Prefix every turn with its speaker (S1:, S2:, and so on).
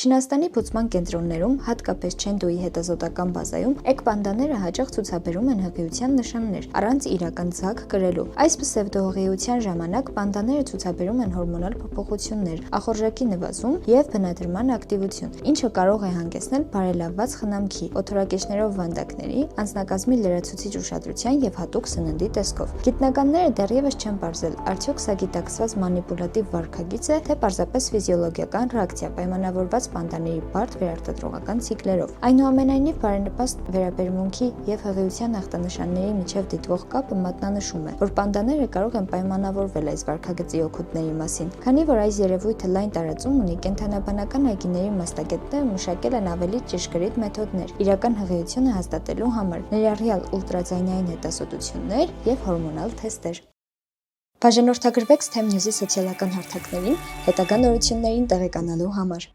S1: Չինաստանի բուծման կենտրոններում, հատկապես Չենդուի հետազոտական բազայում, էկպանդաները հաճախ ցուցաբերում են հղիության նշաններ, առանց իրական ձագ կրելու։ Այս պսևդոհղիության ժամանակ պանդաները ցուցաբերում են հորմոնալ փոփոխություններ, ախորժակի նվազում եւ բնադրման ակտիվություն, ինչը կարող է հանգեցնել բարելավված խնամքի, օթորակիչներով վանդակների, անձնակազմի լրացուցիչ ուշադրության եւ հատուկ սննդի տեսքով։ Գիտնականները դեռևս չեն պարզել, արդյոք սա գիտակցված մանիպուլատիվ վարքագիծ է, թե պարզապես ֆիզիոլոգիական ռեակցիա պայմանավորված պանդաների բարդ վերարտադրողական ցիկլերով։ Այնուամենայնիվ, բարենպաստ վերաբերմունքի եւ հղիության ախտանշանների միջև դիտվող կապը մատնանշում է, որ պանդաները կարող են պայմանավորվել այս վարքագծի օգուտների մասին, քանի որ այս երևույթը լայն տարածում ունի, կենդանաբանական այգիների մասնագետները մշակել են ավելի ճշգրիտ մեթոդներ իրական հղիությունը հաստատելու համար, ներառյալ ուլտրաձայնային հետազոտություններ եւ հորմոնալ թեստեր։ Բաժանորդագրվեք STEM News-ի սոցիալական հարթակներին հետագա նորություններին տեղեկանալու համար։